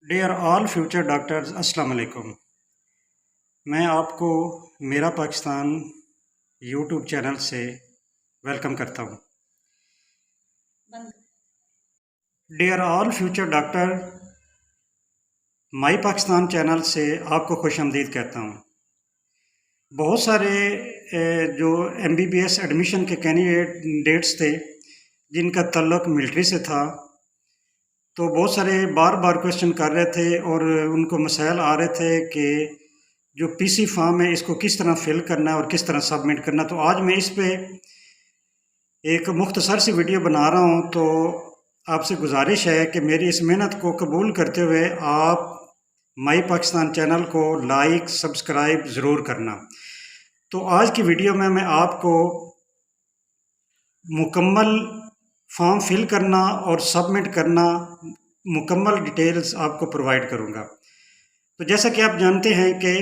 Dear all future doctors, अस्सलाम वालेकुम। मैं आपको मेरा पाकिस्तान यूट्यूब चैनल से वेलकम करता हूँ। डियर ऑल फ्यूचर डॉक्टर, माई पाकिस्तान चैनल से आपको खुशामदीद कहता हूँ। बहुत सारे जो MBBS एडमिशन के कैंडिडेट्स थे जिनका तल्लुक़ मिलिट्री से था, तो बहुत सारे बार बार क्वेश्चन कर रहे थे और उनको मसाइल आ रहे थे कि जो PC फॉर्म है इसको किस तरह फिल करना है और किस तरह सबमिट करना। तो आज मैं इस पे एक मुख्तसर सी वीडियो बना रहा हूँ। तो आपसे गुजारिश है कि मेरी इस मेहनत को कबूल करते हुए आप माई पाकिस्तान चैनल को लाइक सब्सक्राइब ज़रूर करना। तो आज की वीडियो में मैं आपको मुकम्मल फॉर्म फिल करना और सबमिट करना मुकम्मल डिटेल्स आपको प्रोवाइड करूँगा। तो जैसा कि आप जानते हैं कि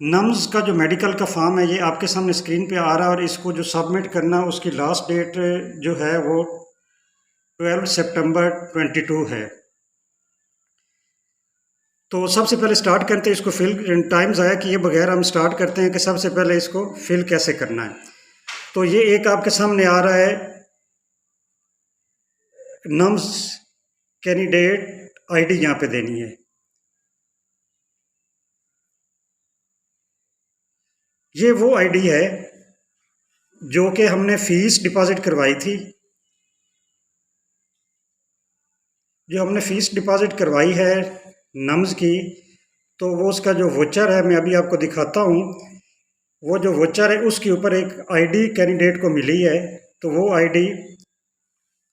नम्स का जो मेडिकल का फॉर्म है ये आपके सामने स्क्रीन पे आ रहा है और इसको जो सबमिट करना उसकी लास्ट डेट जो है वो 12 सितंबर 22 है। तो सबसे पहले स्टार्ट करते हैं इसको फिल। टाइम ज़ाया किए बगैर हम स्टार्ट करते हैं कि सबसे पहले इसको फिल कैसे करना है। तो ये एक आपके सामने आ रहा है नम्स कैंडिडेट ID यहाँ पे देनी है। ये वो ID है जो कि हमने फ़ीस डिपॉज़िट करवाई थी। जो हमने फ़ीस डिपॉज़िट करवाई है नम्स की, तो वो उसका जो वोचर है मैं अभी आपको दिखाता हूँ। वो जो वोचर है उसके ऊपर एक ID कैंडिडेट को मिली है, तो वो ID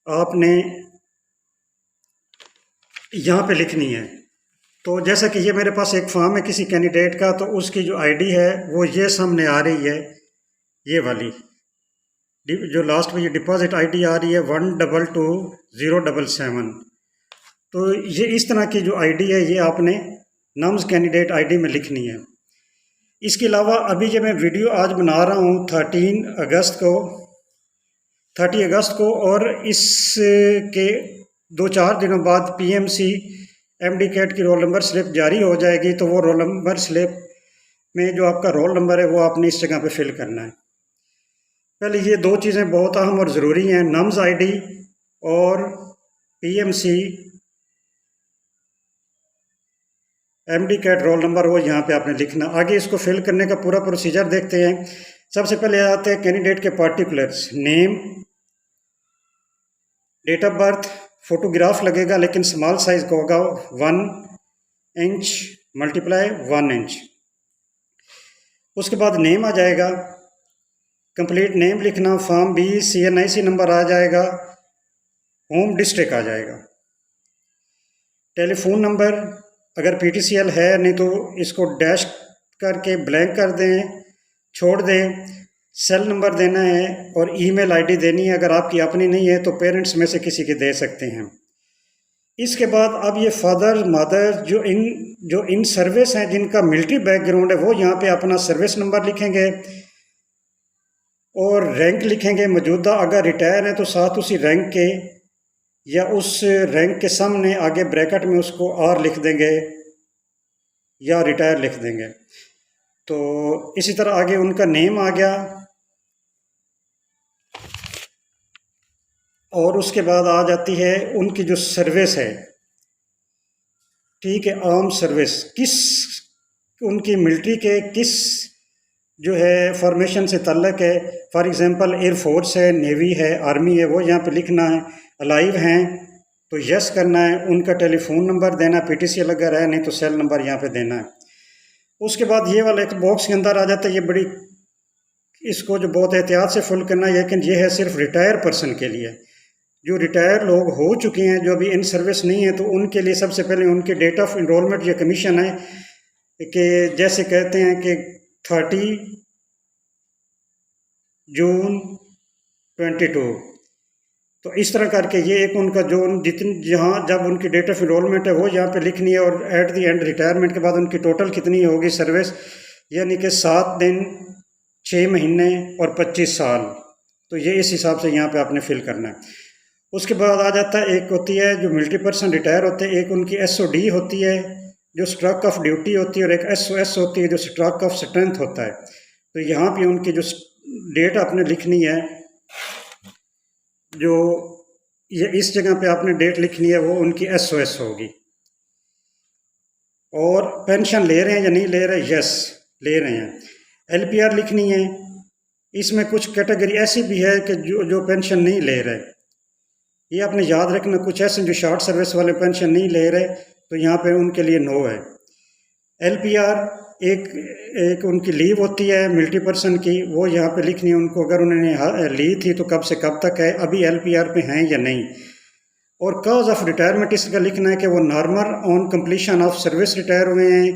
आपने यहाँ पे लिखनी है। तो जैसा कि ये मेरे पास एक फॉर्म है किसी कैंडिडेट का, तो उसकी जो ID है वो ये सामने आ रही है, ये वाली जो लास्ट में ये डिपॉजिट ID आ रही है 122077। तो ये इस तरह की जो ID है ये आपने नम्स कैंडिडेट ID में लिखनी है। इसके अलावा अभी जो मैं वीडियो आज बना रहा हूँ 30 अगस्त को और इसके 2-4 दिनों बाद PMC MD कैट की रोल नंबर स्लिप जारी हो जाएगी। तो वो रोल नंबर स्लिप में जो आपका रोल नंबर है वो आपने इस जगह पे फिल करना है। पहले ये दो चीज़ें बहुत अहम और ज़रूरी हैं, नम्स ID और PMC MD CAT roll number, वो यहाँ पे आपने लिखना। आगे इसको फिल करने का पूरा प्रोसीजर देखते हैं। सबसे पहले आते हैं कैंडिडेट के particulars, name, date of birth, photograph लगेगा लेकिन स्मॉल साइज का होगा 1 इंच × 1 इंच। उसके बाद नेम आ जाएगा, कंप्लीट नेम लिखना, फॉर्म B CNIC नंबर आ जाएगा, होम डिस्ट्रिक्ट आ जाएगा, टेलीफोन नंबर अगर PTCL है, नहीं तो इसको डैश करके ब्लैंक कर दें, छोड़ दें। सेल नंबर देना है और ईमेल ID देनी है। अगर आपकी अपनी नहीं है तो पेरेंट्स में से किसी के दे सकते हैं। इसके बाद अब ये फादर मदर जो इन सर्विस हैं, जिनका मिलिट्री बैकग्राउंड है, वो यहाँ पे अपना सर्विस नंबर लिखेंगे और रैंक लिखेंगे मौजूदा। अगर रिटायर है तो साथ उसी रैंक के या उस रैंक के सामने आगे ब्रैकेट में उसको R लिख देंगे या रिटायर लिख देंगे। तो इसी तरह आगे उनका नेम आ गया और उसके बाद आ जाती है उनकी जो सर्विस है, ठीक है, आर्म सर्विस, किस उनकी मिलिट्री के किस जो है फॉर्मेशन से ताल्लुक़ है। फॉर एग्ज़ाम्पल एयरफोर्स है, नेवी है, आर्मी है, वो यहाँ पे लिखना है। अलाइव हैं तो यस करना है। उनका टेलीफोन नंबर देना, PTCL अगर है, नहीं तो सेल नंबर यहाँ पे देना है। उसके बाद ये वाला एक बॉक्स के अंदर आ जाता है, ये बड़ी, इसको जो बहुत एहतियात से फुल करना है, लेकिन ये है सिर्फ रिटायर पर्सन के लिए। जो रिटायर लोग हो चुके हैं, जो अभी इन सर्विस नहीं है, तो उनके लिए सबसे पहले उनके डेट ऑफ इनरोलमेंट या कमीशन है कि जैसे कहते हैं कि 30 जून 22। तो इस तरह करके ये एक उनका जो जितनी जहाँ जब उनकी डेट ऑफ इनरोलमेंट है वो यहाँ पे लिखनी है और एट द एंड रिटायरमेंट के बाद उनकी टोटल कितनी होगी सर्विस, यानी कि 7 दिन 6 महीने और 25 साल। तो ये इस हिसाब से यहाँ पे आपने फिल करना है। उसके बाद आ जाता है, एक होती है जो मिलिट्री पर्सन रिटायर होते हैं, एक उनकी SOD होती है जो स्ट्रोक ऑफ ड्यूटी होती है, और एक SOS होती है जो स्ट्रोक ऑफ स्ट्रेंथ होता है। तो यहाँ पे उनकी जो डेट आपने लिखनी है, जो ये इस जगह पे आपने डेट लिखनी है, वो उनकी SOS होगी। और पेंशन ले रहे हैं या नहीं ले रहे? यस, ले रहे हैं। LPR लिखनी है। इसमें कुछ कैटेगरी ऐसी भी है कि जो पेंशन नहीं ले रहे, ये आपने याद रखना। कुछ ऐसे जो शॉर्ट सर्विस वाले पेंशन नहीं ले रहे, तो यहाँ पे उनके लिए नो है। LPR एक उनकी लीव होती है मिलिट्री पर्सन की, वो यहाँ पे लिखनी है उनको, अगर उन्होंने ली थी तो कब से कब तक है, अभी LPR पे हैं या नहीं। और कॉज ऑफ रिटायरमेंट इसका लिखना है कि वो normal on completion of service retire हुए हैं,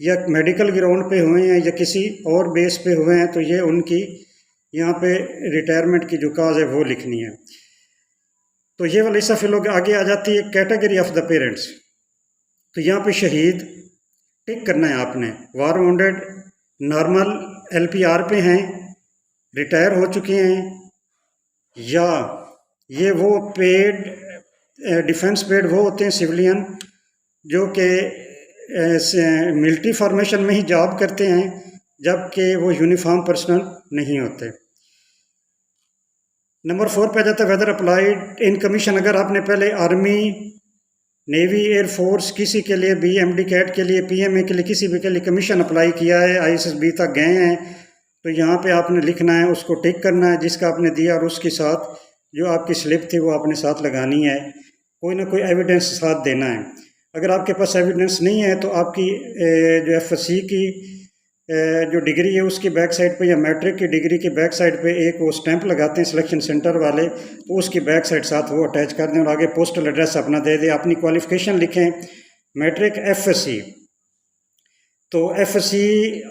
या मेडिकल ग्राउंड पे हुए हैं, या किसी और बेस पे हुए हैं, तो ये उनकी यहाँ पे रिटायरमेंट की जो काज है वो लिखनी है। तो ये वाली सफ़े लोग आगे आ जाती है कैटेगरी ऑफ द पेरेंट्स। तो यहाँ पे शहीद टिक करना है आपने। वार वॉन्डेड नॉर्मल LPR पे हैं, रिटायर हो चुके हैं, या ये वो पेड डिफेंस पेड वो होते हैं सिविलियन जो कि मिलिट्री फॉर्मेशन में ही जॉब करते हैं, जबकि वो यूनिफॉर्म पर्सनल नहीं होते। नंबर 4 पे आ जाता है वेदर अप्लाइड इन कमीशन। अगर आपने पहले आर्मी, नेवी, एयरफोर्स किसी के लिए BMD कैट के लिए, PMA के लिए, किसी भी के लिए कमीशन अप्लाई किया है, ISSB तक गए हैं, तो यहाँ पे आपने लिखना है, उसको टिक करना है जिसका आपने दिया, और उसके साथ जो आपकी स्लिप थी वो आपने साथ लगानी है। कोई ना कोई एविडेंस साथ देना है। अगर आपके पास एविडेंस नहीं है तो आपकी जो FSC की जो डिग्री है उसकी बैक साइड पे, या मैट्रिक की डिग्री की बैक साइड पे एक वो स्टैंप लगाते हैं सिलेक्शन सेंटर वाले, तो उसकी बैक साइड साथ वो अटैच कर दें, और आगे पोस्टल एड्रेस अपना दे दें। अपनी क्वालिफिकेशन लिखें, मैट्रिक FSC। तो FSC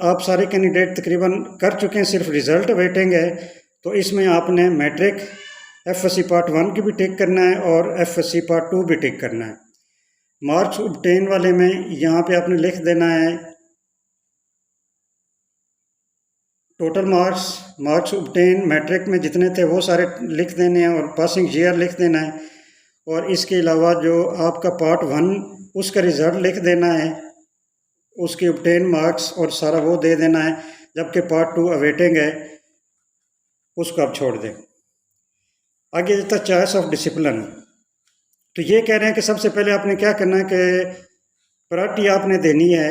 आप सारे कैंडिडेट तकरीबन कर चुके हैं, सिर्फ रिज़ल्ट वेटिंग है। तो इसमें आपने मैट्रिक FSC पार्ट 1 की भी टिक करना है, और FSC पार्ट 2 भी टिक करना है। मार्क्स ऑब्टेन वाले में यहाँ पे आपने लिख देना है टोटल मार्क्स ऑब्टेन मैट्रिक में जितने थे वो सारे लिख देने हैं, और पासिंग ईयर लिख देना है। और इसके अलावा जो आपका पार्ट 1 उसका रिज़ल्ट लिख देना है, उसके ऑब्टेन मार्क्स और सारा वो दे देना है, जबकि पार्ट 2 अवेटिंग है, उसको आप छोड़ दें। आगे जाता है चॉइस ऑफ डिसिप्लिन। तो ये कह रहे हैं कि सबसे पहले आपने क्या करना है कि प्रायोरिटी आपने देनी है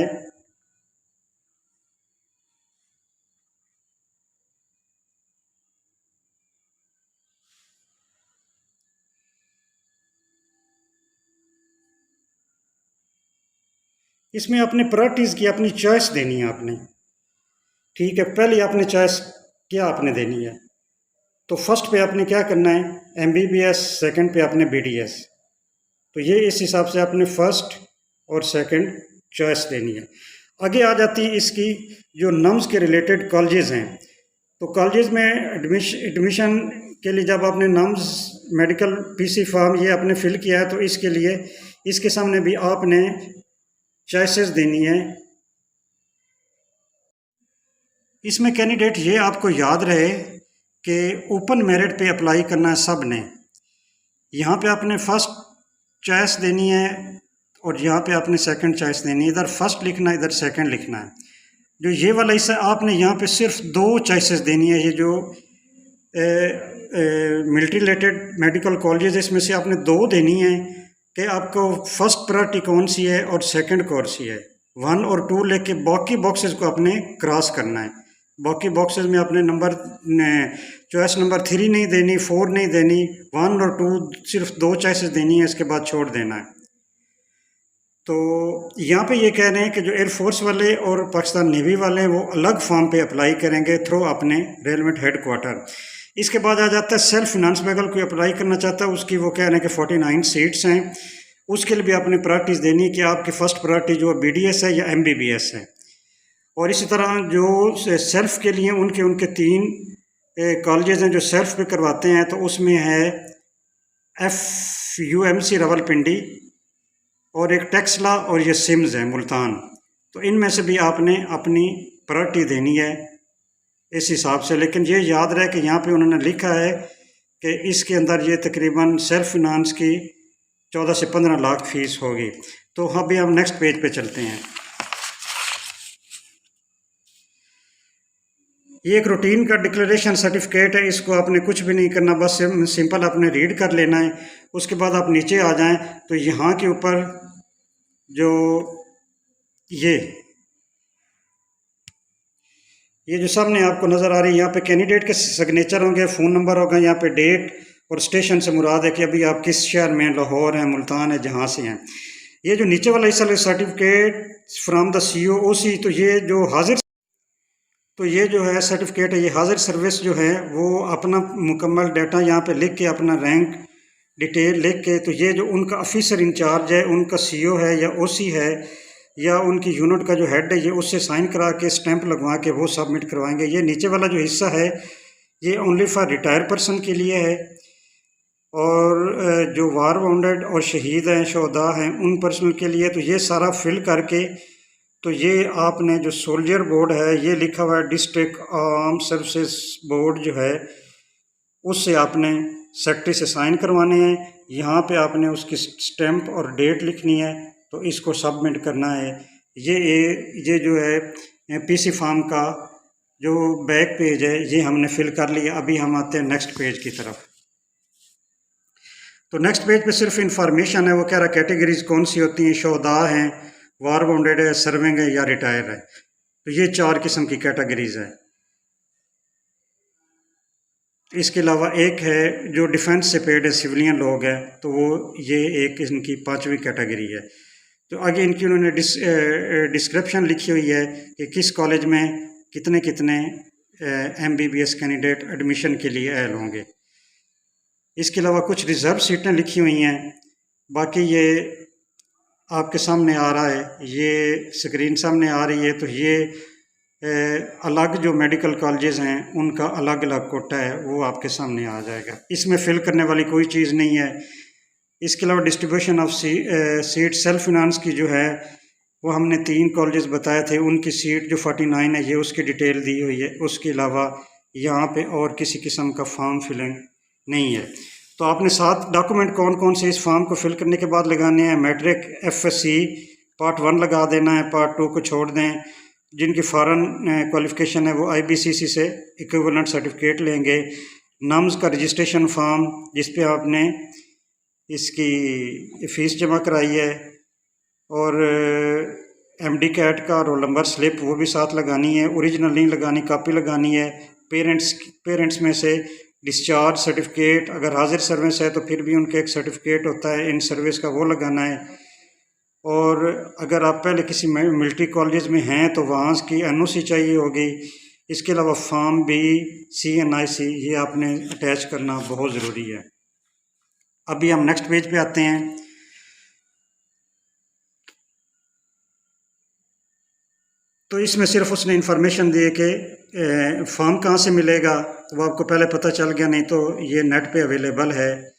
इसमें, अपने प्रायोरिटीज़ की अपनी चॉइस देनी है आपने। ठीक है, पहले आपने चॉइस क्या आपने देनी है। तो फर्स्ट पे आपने क्या करना है, MBBS, सेकंड पे आपने BDS। तो ये इस हिसाब से आपने फर्स्ट और सेकंड चॉइस देनी है। आगे आ जाती है इसकी जो नम्स के रिलेटेड कॉलेजेस हैं। तो कॉलेजेस में एडमिशन के लिए जब आपने नम्स मेडिकल PC फॉर्म ये आपने फिल किया है, तो इसके लिए इसके सामने भी आपने चॉइसेस देनी है। इसमें कैंडिडेट ये आपको याद रहे कि ओपन मेरिट पे अप्लाई करना है सब ने। यहाँ पे आपने फर्स्ट चॉइस देनी है, और यहाँ पे आपने सेकंड चॉइस देनी है। इधर फर्स्ट लिखना है, इधर सेकंड लिखना है। जो ये वाला हिस्सा आपने यहाँ पे सिर्फ 2 चॉइसेस देनी है। ये जो मिलिट्री रिलेटेड मेडिकल कॉलेज इसमें से आपने 2 देनी है कि आपको फर्स्ट प्रायोरिटी कौन सी है और सेकंड कौन सी है। 1 और 2 लेके बाकी बॉक्सेस को आपने क्रॉस करना है। बाकी बॉक्सेस में आपने चॉइस नंबर 3 नहीं देनी, 4 नहीं देनी, 1 और 2 सिर्फ 2 चॉइसेस देनी है, इसके बाद छोड़ देना है। तो यहाँ पे ये कह रहे हैं कि जो एयरफोर्स वाले और पाकिस्तान नेवी वाले हैं वो अलग फॉर्म पे अप्लाई करेंगे थ्रू अपने रेलवेंट हेडक्वार्टर। इसके बाद आ जाता है सेल्फ फिनांस में। अगर कोई अप्लाई करना चाहता है, उसकी वो कह रहे हैं कि 49 सीट्स हैं, उसके लिए भी आपने प्रायोरिटीज़ देनी है कि आपकी फ़र्स्ट प्रायोरिटी जो BDS है या MBBS है। और इसी तरह जो सेल्फ के लिए उनके 3 कॉलेजेस हैं जो सेल्फ पे करवाते हैं। तो उसमें है FUMC रावलपिंडी, और एक टेक्सला, और ये सिम्स है मुल्तान। तो इनमें से भी आपने अपनी प्रायोरिटी देनी है इस हिसाब से। लेकिन ये याद रहे कि यहाँ पे उन्होंने लिखा है कि इसके अंदर ये तकरीबन सेल्फ फिनांस की 14 से 15 लाख फ़ीस होगी। तो अभी हम नेक्स्ट पेज पे चलते हैं। ये एक रूटीन का डिक्लेरेशन सर्टिफिकेट है, इसको आपने कुछ भी नहीं करना, बस सिंपल आपने रीड कर लेना है। उसके बाद आप नीचे आ जाएं तो यहाँ के ऊपर जो ये जो सामने आपको नज़र आ रही है, यहाँ पे कैंडिडेट के सिग्नेचर होंगे, फ़ोन नंबर होगा, यहाँ पे डेट और स्टेशन से मुराद है कि अभी आप किस शहर में, लाहौर है, मुल्तान है, जहाँ से हैं। ये जो नीचे वाला हिस्सा सर्टिफिकेट फ्रॉम द COOC, तो ये जो सर्टिफिकेट है, ये हाजिर सर्विस जो है वो अपना मुकम्मल डाटा यहाँ पे लिख के, अपना रैंक डिटेल लिख के, तो ये जो उनका ऑफिसर इंचार्ज है, उनका CO है या OC है या उनकी यूनिट का जो हेड है, ये उससे साइन करा के स्टैंप लगवा के वो सबमिट करवाएंगे। ये नीचे वाला जो हिस्सा है ये ओनली फॉर रिटायर पर्सन के लिए है, और जो वार वाउंडेड और शहीद हैं, शहदा हैं, उन पर्सन के लिए। तो ये सारा फिल करके, तो ये आपने जो सोल्जर बोर्ड है, ये लिखा हुआ है डिस्ट्रिक्ट आर्म सर्विसेज बोर्ड जो है, उससे आपने सेक्रेटरी से साइन करवाने हैं। यहाँ पे आपने उसकी स्टैंप और डेट लिखनी है, तो इसको सबमिट करना है। ये जो है PC फॉर्म का जो बैक पेज है, ये हमने फिल कर लिया। अभी हम आते हैं नेक्स्ट पेज की तरफ। तो नेक्स्ट पेज पे सिर्फ इंफॉर्मेशन है, वो कह रहा कैटेगरीज कौन सी होती हैं, शहदा हैं, वार वाउंडेड है, सर्विंग है या रिटायर है। तो ये 4 किस्म की कैटेगरीज है। इसके अलावा एक है जो डिफेंस से पेड है, सिविलियन लोग हैं, तो वो ये एक इनकी 5वीं कैटेगरी है। तो आगे इनकी उन्होंने डिस्क्रिप्शन लिखी हुई है कि किस कॉलेज में कितने कितने MBBS कैंडिडेट एडमिशन के लिए एल होंगे। इसके अलावा कुछ रिज़र्व सीटें लिखी हुई हैं। बाकी ये आपके सामने आ रहा है, ये स्क्रीन सामने आ रही है। तो ये अलग जो मेडिकल कॉलेजेस हैं उनका अलग अलग कोटा है, वो आपके सामने आ जाएगा। इसमें फ़िल करने वाली कोई चीज़ नहीं है। इसके अलावा distribution of seat self finance की जो है, वो हमने 3 कॉलेजेस बताए थे, उनकी सीट जो 49 है, ये उसकी डिटेल दी हुई है। उसके अलावा यहाँ पे और किसी किस्म का फॉर्म फिलिंग नहीं है। तो आपने 7 डॉक्यूमेंट कौन कौन से इस फॉर्म को फिल करने के बाद लगाने हैं। मैट्रिक FSC पार्ट 1 लगा देना है, पार्ट 2 को छोड़ दें। जिनकी फ़ॉरेन क्वालिफ़िकेशन है वो IBCC से इक्विवेलेंट सर्टिफिकेट लेंगे। नाम्स का रजिस्ट्रेशन फॉर्म जिस पे आपने इसकी फ़ीस जमा कराई है, और MD कैट का रोल नंबर स्लिप वो भी साथ लगानी है। ओरिजिनल नहीं लगानी, कॉपी लगानी है। पेरेंट्स में से डिस्चार्ज सर्टिफिकेट, अगर हाजिर सर्विस है तो फिर भी उनका एक सर्टिफिकेट होता है इन सर्विस का, वो लगाना है। और अगर आप पहले किसी मिलिट्री कॉलेज में हैं तो वहाँ की NOC चाहिए होगी। इसके अलावा फॉर्म B CNIC ये आपने अटैच करना बहुत ज़रूरी है। अभी हम नेक्स्ट पेज पे आते हैं। तो इसमें सिर्फ उसने इन्फॉर्मेशन दी कि फॉर्म कहाँ से मिलेगा, वो आपको पहले पता चल गया, नहीं तो ये नेट पे अवेलेबल है,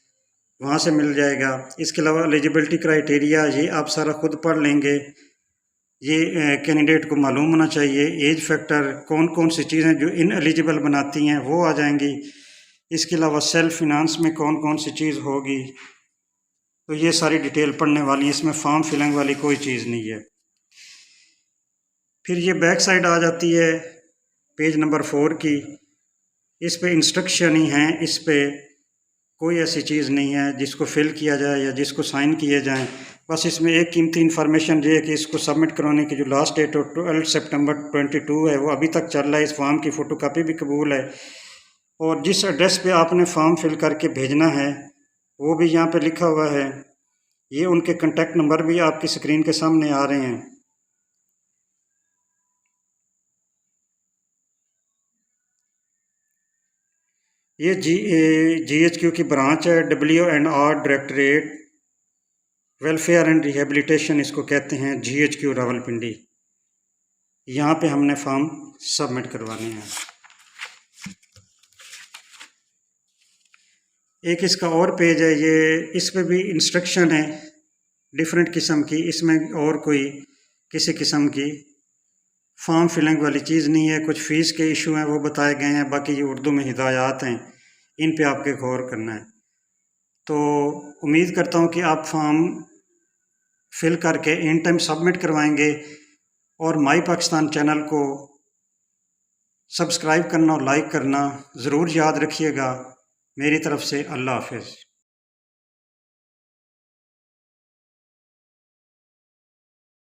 वहाँ से मिल जाएगा। इसके अलावा एलिजिबिलिटी क्राइटेरिया ये आप सारा खुद पढ़ लेंगे। ये कैंडिडेट को मालूम होना चाहिए। एज फैक्टर, कौन कौन सी चीज़ें जो इन एलिजिबल बनाती हैं वो आ जाएंगी। इसके अलावा सेल्फ फिनांस में कौन कौन सी चीज़ होगी, तो ये सारी डिटेल पढ़ने वाली है। इसमें फॉर्म फिलिंग वाली कोई चीज़ नहीं है। फिर ये बैक साइड आ जाती है पेज नंबर 4 की। इस पे इंस्ट्रक्शन ही हैं, इस पे कोई ऐसी चीज़ नहीं है जिसको फिल किया जाए या जिसको साइन किए जाएं। बस इसमें एक कीमती इन्फॉर्मेशन ये है कि इसको सबमिट कराने की जो लास्ट डेट 12 सितंबर 22 है, वो अभी तक चल रहा है। इस फॉर्म की फ़ोटोकॉपी भी कबूल है, और जिस एड्रेस पे आपने फॉर्म फिल करके भेजना है वो भी यहाँ पे लिखा हुआ है। ये उनके कॉन्टेक्ट नंबर भी आपकी स्क्रीन के सामने आ रहे हैं। ये GHQ की ब्रांच है, WNR directorate welfare and rehabilitation इसको कहते हैं, GHQ रावलपिंडी। यहाँ पे हमने फॉर्म सबमिट करवाने हैं। एक इसका और पेज है, ये इस पे भी इंस्ट्रक्शन है डिफरेंट किस्म की। इसमें और कोई किसी किस्म की फॉर्म फिलिंग वाली चीज़ नहीं है। कुछ फ़ीस के इशू हैं वो बताए गए हैं, बाकी ये उर्दू में हिदायत हैं। इन पे आपके गौर करना है। तो उम्मीद करता हूँ कि आप फॉर्म फिल करके इन टाइम सबमिट करवाएंगे और माई पाकिस्तान चैनल को सब्सक्राइब करना और लाइक करना ज़रूर याद रखिएगा। मेरी तरफ से अल्लाह हाफ़िज़।